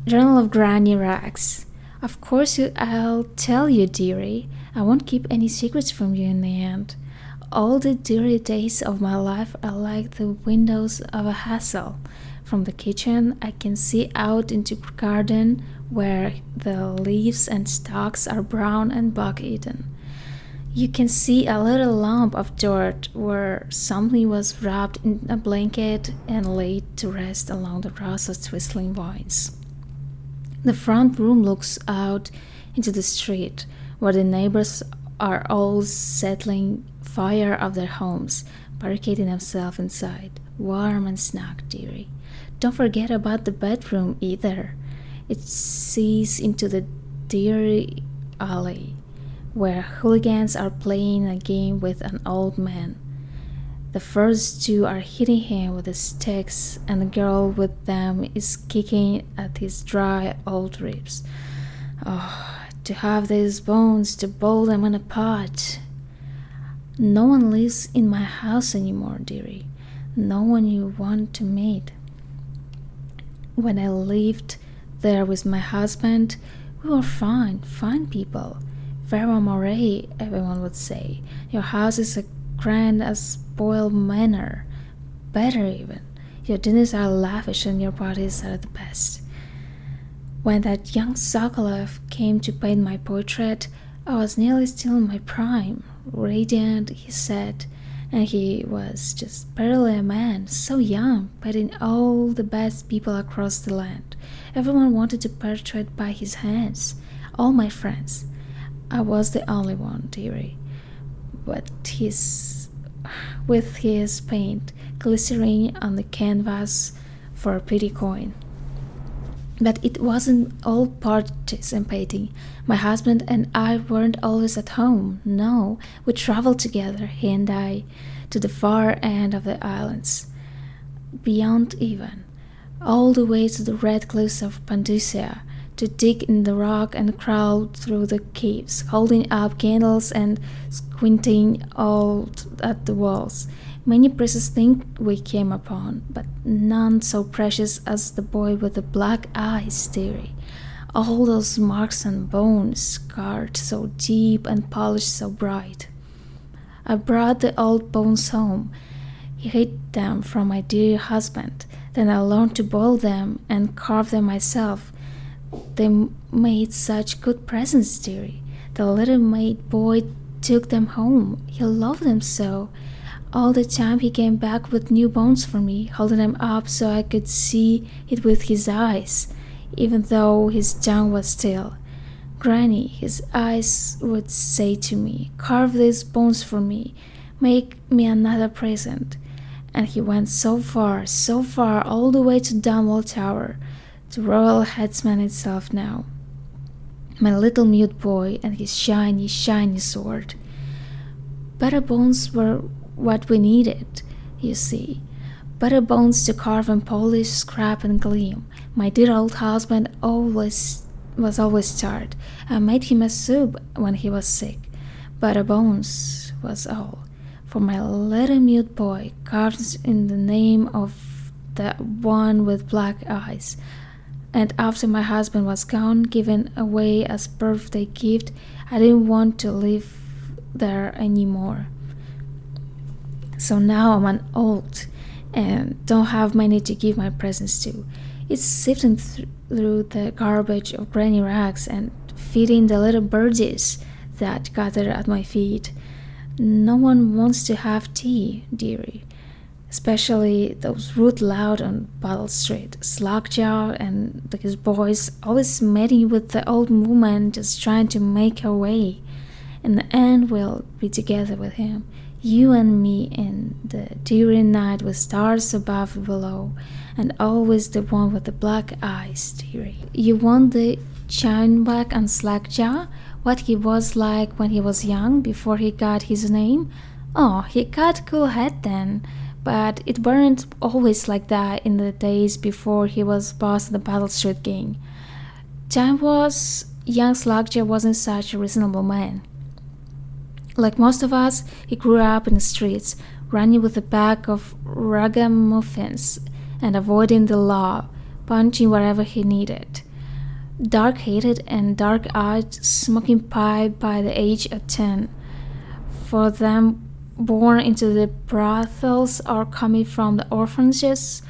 Journal of Granny Rags. Of course, I'll tell you, dearie. I won't keep any secrets from you in the end. All the dirty days of my life are like the windows of a castle. From the kitchen, I can see out into the garden where the leaves and stalks are brown and bug-eaten. You can see a little lump of dirt where something was wrapped in a blanket and laid to rest along the rows of twinkling vines. The front room looks out into the street, where the neighbors are all settling fire of their homes, barricading themselves inside, warm and snug, dearie. Don't forget about the bedroom either. It sees into the dreary alley, where hooligans are playing a game with an old man. The first two are hitting him with the sticks, and the girl with them is kicking at his dry old ribs. Oh, to have these bones to boil them in a pot. No one lives in my house anymore, dearie. No one you want to meet. When I lived there with my husband, we were fine people. Very moray, everyone would say. Your house is as grand as spoiled manor. Better even. Your dinners are lavish and your parties are the best. When that young Sokolov came to paint my portrait, I was nearly still in my prime. Radiant, he said, and he was just barely a man, so young, painting all the best people across the land. Everyone wanted to portrait by his hands. All my friends. I was the only one, dearie. But with his paint glittering on the canvas for a pretty coin. But it wasn't all parties and painting. My husband and I weren't always at home. No, we traveled together, he and I, to the far end of the islands. Beyond even. All the way to the red cliffs of Pandusia, to dig in the rock and crawl through the caves, holding up candles and squinting out at the walls. Many precious things we came upon, but none so precious as the boy with the black eyes, dearie. All those marks and bones, scarred so deep and polished so bright. I brought the old bones home. He hid them from my dear husband. Then I learned to boil them and carve them myself. They made such good presents, dearie. The little maid boy took them home. He loved them so. All the time he came back with new bones for me, holding them up so I could see it with his eyes, even though his tongue was still. Granny, his eyes would say to me, carve these bones for me, make me another present. And he went so far, all the way to Dunwall Tower, the royal headsman itself now. My little mute boy and his shiny, shiny sword. Better bones were what we needed, you see. Better bones to carve and polish, scrap and gleam. My dear old husband was always tired. I made him a soup when he was sick. Better bones was all. For my little mute boy, carved in the name of the one with black eyes. And after my husband was gone, given away as birthday gift, I didn't want to live there anymore. So now I'm old and don't have many to give my presents to. It's sifting through the garbage of granny rags and feeding the little birdies that gather at my feet. No one wants to have tea, dearie. Especially those rude loud on Battle Street. Slackjaw and his boys always meeting with the old woman just trying to make her way. In the end we'll be together with him. You and me in the deary night with stars above and below, and always the one with the black eyes, dearie. You want the chinwag and Slackjaw? What he was like when he was young, before he got his name? Oh, he got a cool head then, but it weren't always like that in the days before he was boss of the Battle Street gang. Time was, young Slackjaw wasn't such a reasonable man. Like most of us, he grew up in the streets, running with a pack of ragamuffins and avoiding the law, punching wherever he needed. dark-headed and dark-eyed, smoking pipe by the age of 10. For them born into the brothels or coming from the orphanages,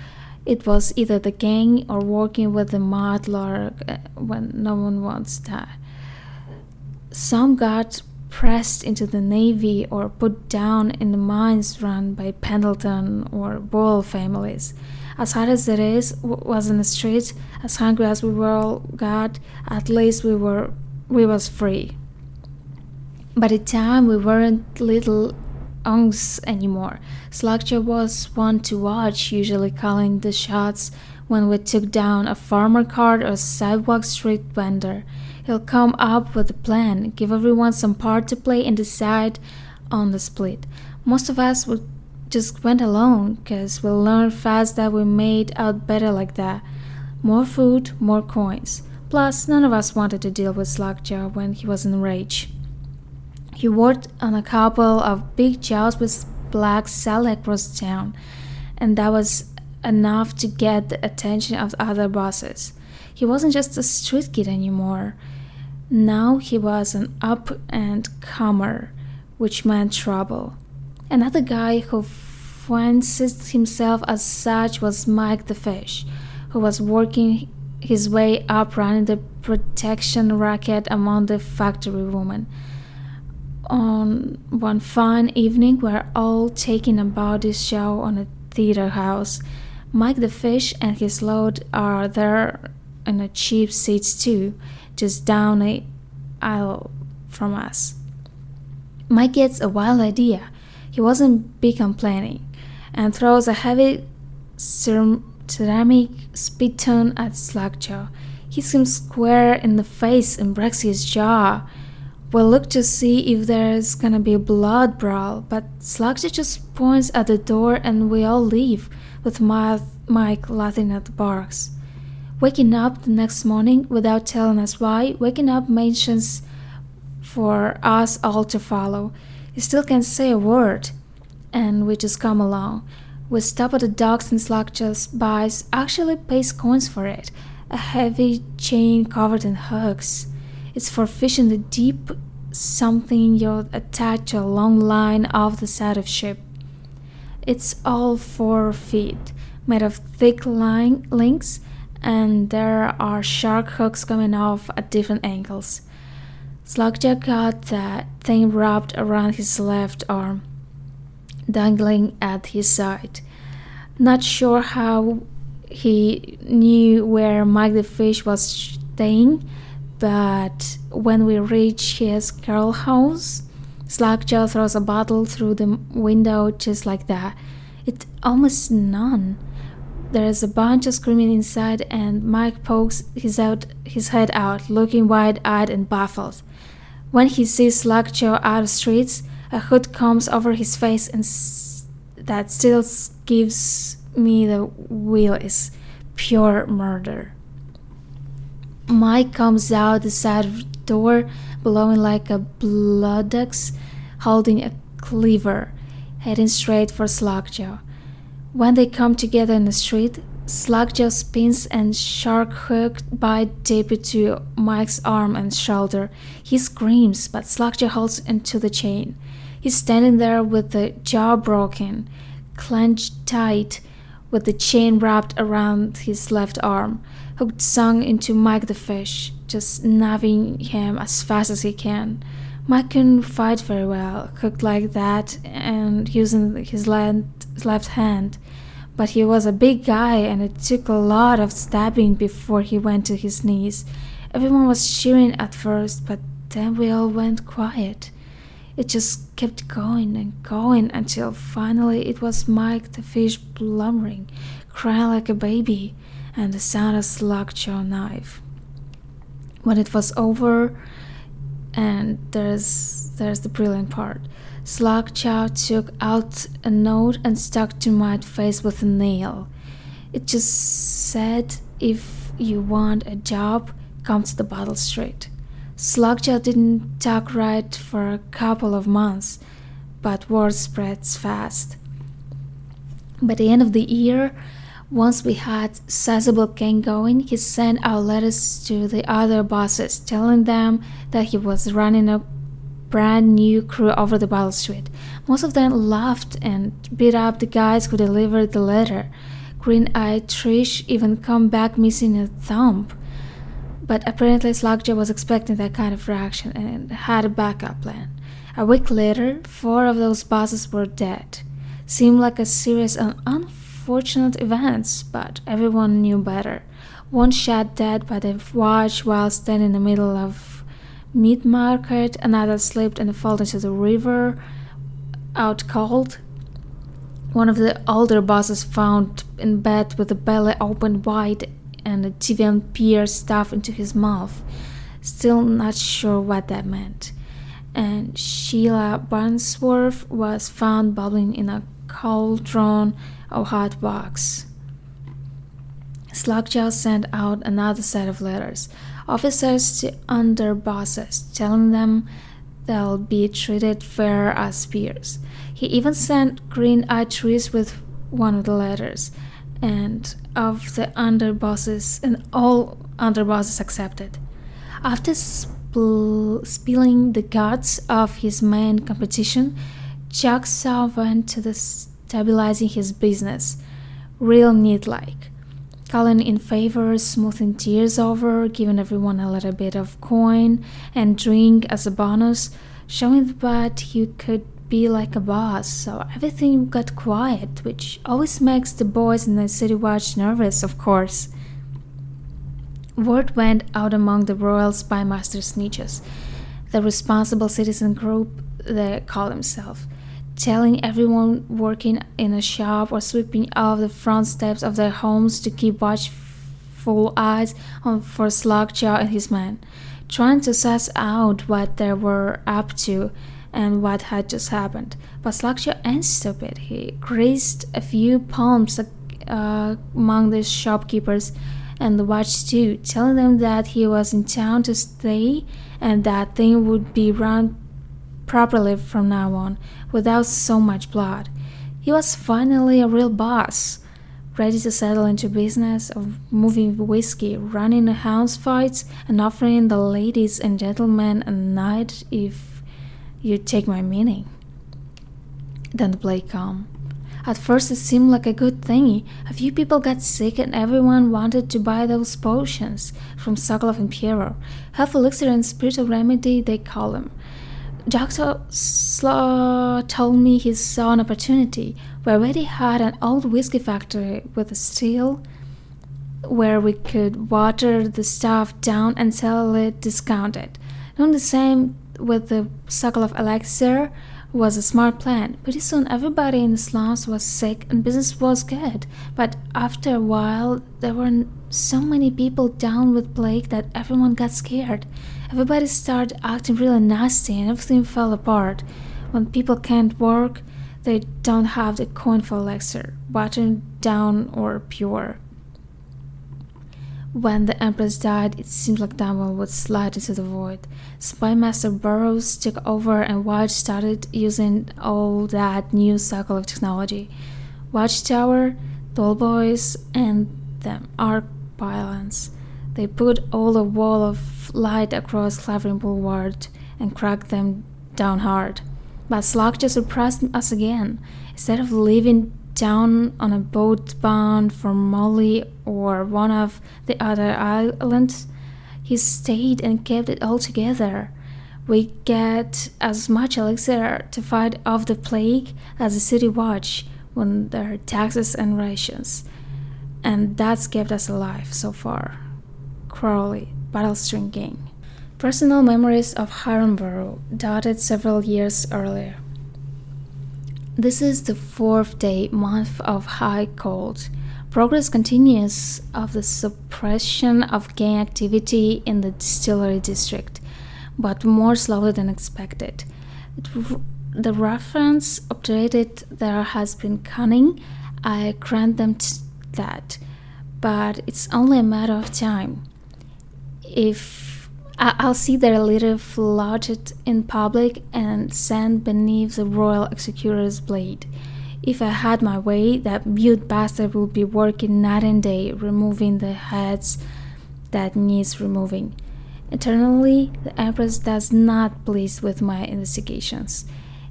it was either the gang or working with the mudlark when no one wants that. Some got pressed into the Navy or put down in the mines run by Pendleton or Boyle families. As hard as it was in the streets, as hungry as we all got, at least we was free. By the time we weren't little unks anymore, Slackjaw was one to watch, usually calling the shots when we took down a farmer cart or sidewalk street vendor. He'll come up with a plan, give everyone some part to play, and decide on the split. Most of us just went alone, because we learned fast that we made out better like that. More food, more coins. Plus, none of us wanted to deal with Slackjaw when he was in a rage. He worked on a couple of big jobs with black sell across town, and that was enough to get the attention of the other bosses. He wasn't just a street kid anymore. Now he was an up-and-comer, which meant trouble. Another guy who fancied himself as such was Mike the Fish, who was working his way up running the protection racket among the factory women. On one fine evening, we were all taking a body show on a theater house. Mike the Fish and his load are there in a cheap seats too, just down the aisle from us. Mike gets a wild idea. He wasn't big on planning, and throws a heavy ceramic spittoon at Slackjaw. He seems square in the face and breaks his jaw. We look to see if there's gonna be a blood brawl, but Slackjaw just points at the door and we all leave, with Mike laughing at the barks. Waking up the next morning without telling us why, waking up mentions for us all to follow. He still can't say a word, and we just come along. We stop at the docks and Slackjaw buys, actually pays coins for it, a heavy chain covered in hooks. It's for fishing the deep, something you'd attach to a long line off the side of ship. It's all 4 feet, made of thick links, and there are shark hooks coming off at different angles. Slackjaw got that thing wrapped around his left arm, dangling at his side. Not sure how he knew where Mike the Fish was staying, but when we reach his girl house, Slackjaw throws a bottle through the window just like that. It's almost none. There's a bunch of screaming inside, and Mike pokes his head out, looking wide-eyed and baffled. When he sees Slackjaw out of streets, a hood comes over his face, and that still gives me the willies. Pure murder. Mike comes out the side of the door, blowing like a bloodaxe, holding a cleaver, heading straight for Slackjaw. When they come together in the street, Slackjaw spins and shark hook bite deep into Mike's arm and shoulder. He screams, but Slackjaw holds into the chain. He's standing there with the jaw broken, clenched tight, with the chain wrapped around his left arm, hooked sunk into Mike the Fish, just nabbing him as fast as he can. Mike couldn't fight very well, hooked like that and using his left hand, but he was a big guy and it took a lot of stabbing before he went to his knees. Everyone was cheering at first, but then we all went quiet. It just kept going and going until finally it was Mike the Fish blubbering, crying like a baby, and the sound of Slackjaw knife. When it was over, and there's the brilliant part, Slackjaw took out a note and stuck to my face with a nail. It just said, "If you want a job, come to the Battle Street." Slackjaw didn't talk right for a couple of months, but word spreads fast. By the end of the year, Once we had sizable gang going, he sent out letters to the other bosses telling them that he was running a brand new crew over the battle street. Most of them laughed and beat up the guys who delivered the letter. Green-eyed Trish even come back missing a thumb. But apparently Slackjaw was expecting that kind of reaction and had a backup plan. A week later, 4 of those bosses were dead. Seemed like a series of unfortunate events, but everyone knew better. One shot dead by the watch while standing in the middle of meat market, another slipped and fell into the river, out cold. One of the older bosses found in bed with the belly opened wide and a Tivian pear stuffed into his mouth. Still not sure what that meant. And Sheila Barnsworth was found bubbling in a cauldron of hot wax. Slackjaw sent out another set of letters, officers to underbosses, telling them they'll be treated fair as peers. He even sent green-eyed trees with one of the letters, and of the underbosses, and all underbosses accepted. After spilling the guts of his main competition, Jigsaw went to the stabilizing his business, real neat-like, calling in favors, smoothing tears over, giving everyone a little bit of coin and drink as a bonus, showing that he could be like a boss. So everything got quiet, which always makes the boys in the City Watch nervous, of course. Word went out among the Royal Spymaster Snitches, the responsible citizen group they call themselves, telling everyone working in a shop or sweeping off the front steps of their homes to keep watchful eyes on for Slackjaw and his men, trying to suss out what they were up to and what had just happened. But Slackjaw ain't stupid. He greased a few palms among the shopkeepers and the watch too, telling them that he was in town to stay and that thing would be run properly from now on, without so much blood. He was finally a real boss, ready to settle into business of moving whiskey, running the house fights, and offering the ladies and gentlemen a night if you take my meaning. Then the plague came. At first it seemed like a good thing. A few people got sick and everyone wanted to buy those potions from Sokolov and Piero. Health elixir and spiritual remedy, they call them. Dr. Slaw told me he saw an opportunity. We already had an old whiskey factory with a still where we could water the stuff down and sell it discounted. Doing the same with the Sokolov elixir was a smart plan. Pretty soon everybody in the slums was sick and business was good, but after a while there were so many people down with plague that everyone got scared. Everybody started acting really nasty and everything fell apart. When people can't work, they don't have the coin for elixir, watered down or pure. When the Empress died, it seemed like Dumbledore would slide into the void. Spymaster Burroughs took over and Watch started using all that new cycle of technology. Watchtower, Dollboys, and the Arc Pylons. They put all the wall of light across Clavering Boulevard and cracked them down hard. But Slackjaw surprised us again. Instead of leaving down on a boat bound for Molly or one of the other islands, he stayed and kept it all together. We get as much elixir to fight off the plague as the City Watch when there are taxes and rations. And that's kept us alive so far. Crowley, Battlestring Gang. Personal memories of Hiramburrow, dated several years earlier. This is the 4th day month of high cold. Progress continues of the suppression of gang activity in the distillery district, but more slowly than expected. The reference obturated there has been cunning. I grant them that, but it's only a matter of time. If I'll see their leader flaunted in public and stand beneath the royal executor's blade. If I had my way, that mute bastard would be working night and day, removing the heads that needs removing. Eternally, the Empress does not please with my investigations.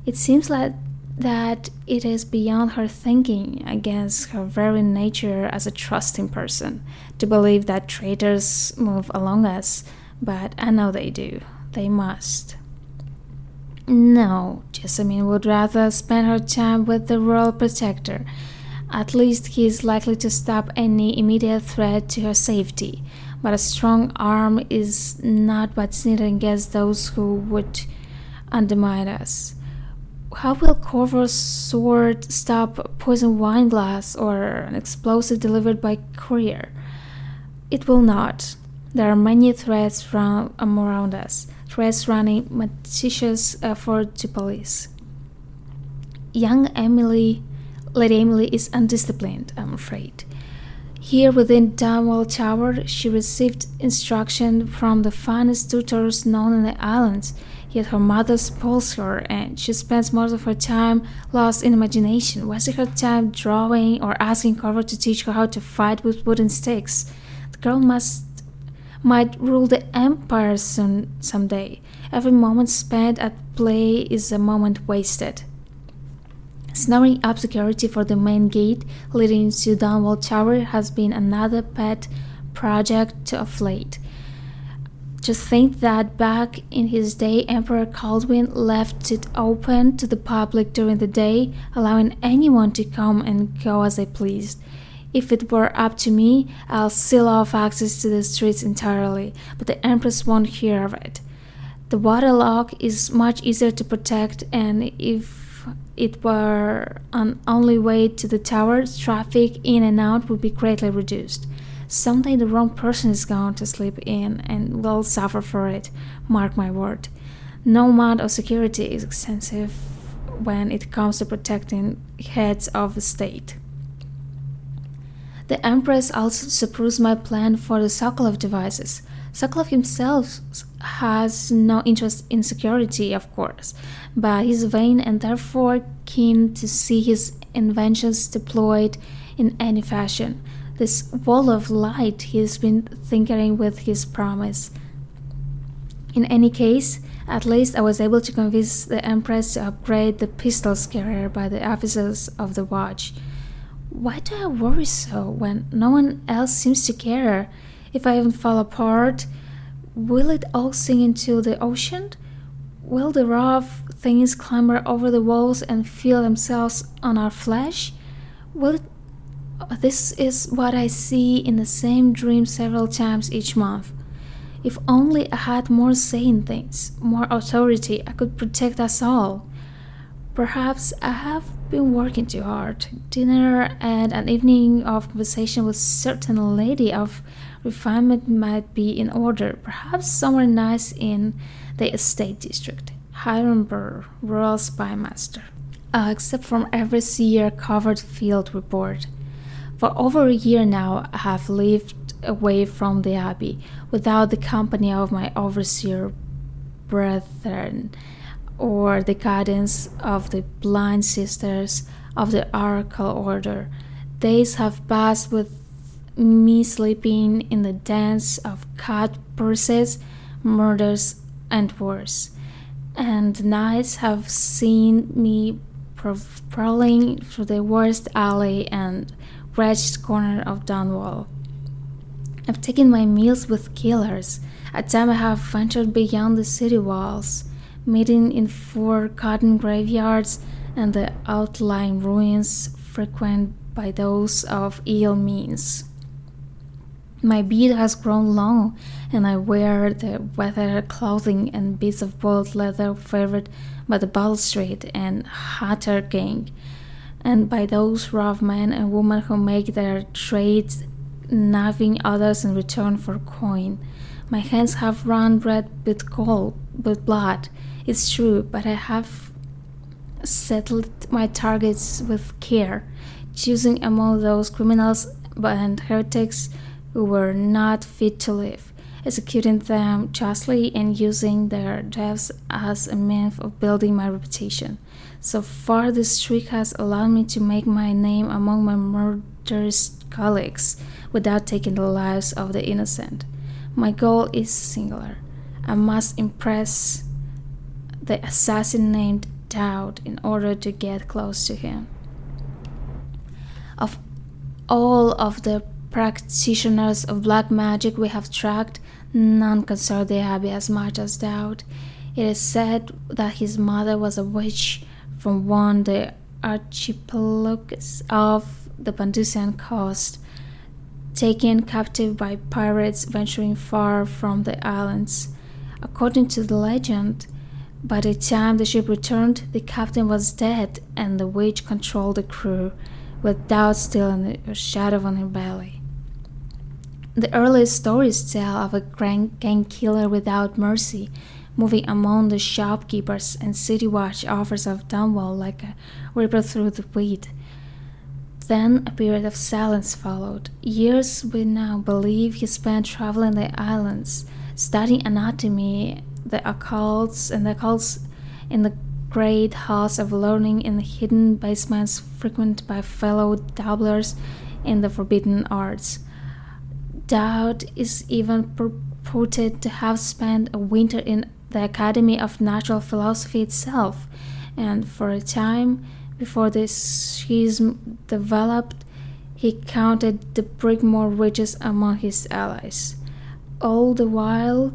It seems like that it is beyond her thinking, against her very nature as a trusting person, to believe that traitors move along us, but I know they do. They must. No, Jessamine would rather spend her time with the royal protector. At least he is likely to stop any immediate threat to her safety. But a strong arm is not what's needed against those who would undermine us. How will Corvo's sword stop a poisoned wine glass or an explosive delivered by courier? It will not. There are many threats around us, threats running malicious effort to police. Young Emily, Lady Emily, is undisciplined, I'm afraid. Here within Dunwall Tower, she received instruction from the finest tutors known in the islands, yet her mother spoils her and she spends most of her time lost in imagination, wasting her time drawing or asking Corvo to teach her how to fight with wooden sticks. The girl might rule the empire someday. Every moment spent at play is a moment wasted. Snoring up security for the main gate leading to Dunwall Tower has been another pet project of late. Just think that back in his day, Emperor Caldwin left it open to the public during the day, allowing anyone to come and go as they pleased. If it were up to me, I'll seal off access to the streets entirely, but the Empress won't hear of it. The waterlock is much easier to protect, and if it were an only way to the tower, traffic in and out would be greatly reduced. Someday the wrong person is going to slip in and will suffer for it, mark my word. No amount of security is excessive when it comes to protecting heads of the state. The Empress also disapproves my plan for the Sokolov devices. Sokolov himself has no interest in security, of course, but he's vain and therefore keen to see his inventions deployed in any fashion. This wall of light he's been tinkering with his promise. In any case, at least I was able to convince the Empress to upgrade the pistols carried by the officers of the watch. Why do I worry so when no one else seems to care? If I even fall apart, will it all sink into the ocean? Will the rough things clamber over the walls and feel themselves on our flesh? This is what I see in the same dream several times each month. If only I had more say in things, more authority, I could protect us all. Perhaps I have been working too hard. Dinner and an evening of conversation with a certain lady of refinement might be in order. Perhaps somewhere nice in the estate district. Hiram Burr, Royal Spymaster. Except from every seer-covered field report. For over a year now, I have lived away from the abbey, without the company of my overseer brethren, or the guidance of the blind sisters of the Oracle Order. Days have passed with me sleeping in the dens of cut purses, murders, and wars, and nights have seen me prowling through the worst alley and wretched corner of Dunwall. I've taken my meals with killers. At times I have ventured beyond the city walls, meeting in forgotten graveyards and the outlying ruins frequented by those of ill means. My beard has grown long, and I wear the weathered clothing and bits of boiled leather favored by the Battle Street and Hatter gang, and by those rough men and women who make their trade knifing others in return for coin. My hands have run red with blood, it's true, but I have settled my targets with care, choosing among those criminals and heretics who were not fit to live. executing them justly and using their deaths as a means of building my reputation. So far, this trick has allowed me to make my name among my murderous colleagues without taking the lives of the innocent. My goal is singular. I must impress the assassin named Daud in order to get close to him. Of all of the practitioners of black magic we have tracked, none concerned the abbey as much as Daud. It is said that his mother was a witch from one of the archipelagos of the Bandusian coast, taken captive by pirates venturing far from the islands. According to the legend, by the time the ship returned, the captain was dead and the witch controlled the crew, with Daud still in a shadow on her belly. The earliest stories tell of a gang killer without mercy, moving among the shopkeepers and city watch offers of Dunwall like a reaper through the wheat. Then a period of silence followed. Years we now believe he spent traveling the islands, studying anatomy, the occults in the great halls of learning in the hidden basements frequented by fellow dabblers in the forbidden arts. Daud is even purported to have spent a winter in the Academy of Natural Philosophy itself, and for a time before this schism developed, he counted the Brigmore riches among his allies. All the while,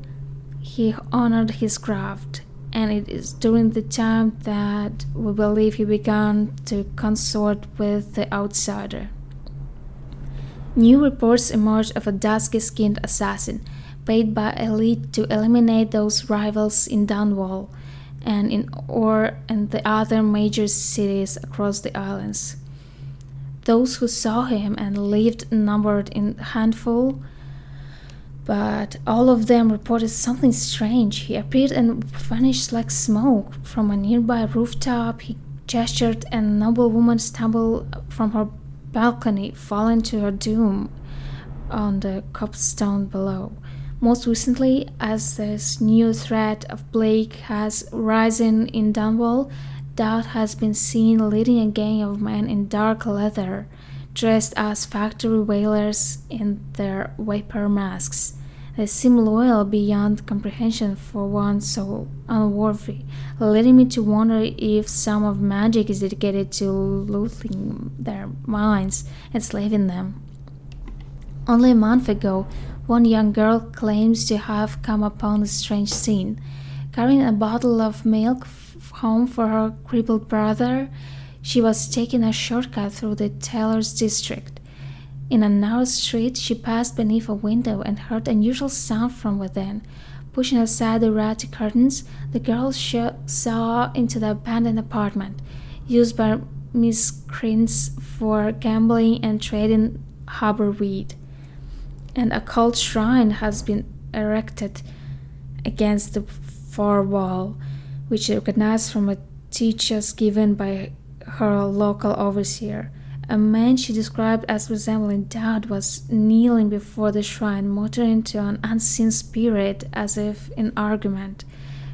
he honored his craft, and it is during the time that we believe he began to consort with the outsider. New reports emerged of a dusky-skinned assassin, paid by elite to eliminate those rivals in Dunwall and in Ore and the other major cities across the islands. Those who saw him and lived numbered in a handful, but all of them reported something strange. He appeared and vanished like smoke. From a nearby rooftop, he gestured, and a noble woman stumbled from her balcony, falling to her doom on the cobblestone below. Most recently, as this new threat of plague has risen in Dunwall, Daud has been seen leading a gang of men in dark leather, dressed as factory wailers in their vapor masks. They seem loyal beyond comprehension for one so unworthy, leading me to wonder if some of magic is dedicated to looting their minds, enslaving them. Only a month ago, one young girl claims to have come upon a strange scene. Carrying a bottle of milk home for her crippled brother, she was taking a shortcut through the tailor's district. In a narrow street, she passed beneath a window and heard an unusual sound from within. Pushing aside the ratty curtains, the girl saw into the abandoned apartment, used by miscreants for gambling and trading harbor weed. An occult shrine has been erected against the far wall, which she recognized from a teachers given by her local overseer. A man she described as resembling Daud was kneeling before the shrine, muttering to an unseen spirit as if in argument.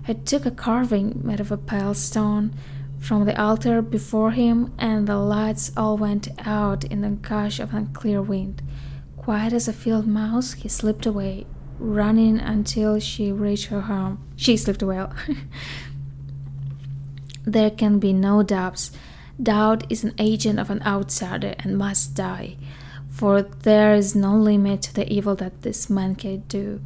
He took a carving made of a pale stone from the altar before him, and the lights all went out in a gush of unclear wind. Quiet as a field mouse, he slipped away, running until she reached her home. She slipped away. There can be no doubts. Daud is an agent of an outsider and must die, for there is no limit to the evil that this man can do.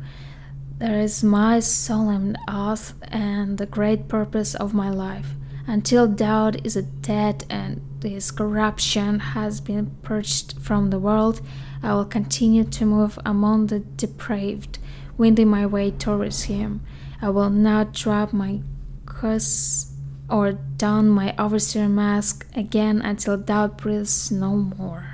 There is my solemn oath and the great purpose of my life. Until Daud is dead and his corruption has been purged from the world, I will continue to move among the depraved, winding my way towards him. I will not drop my curse or don my overseer mask again until Daud breathes no more.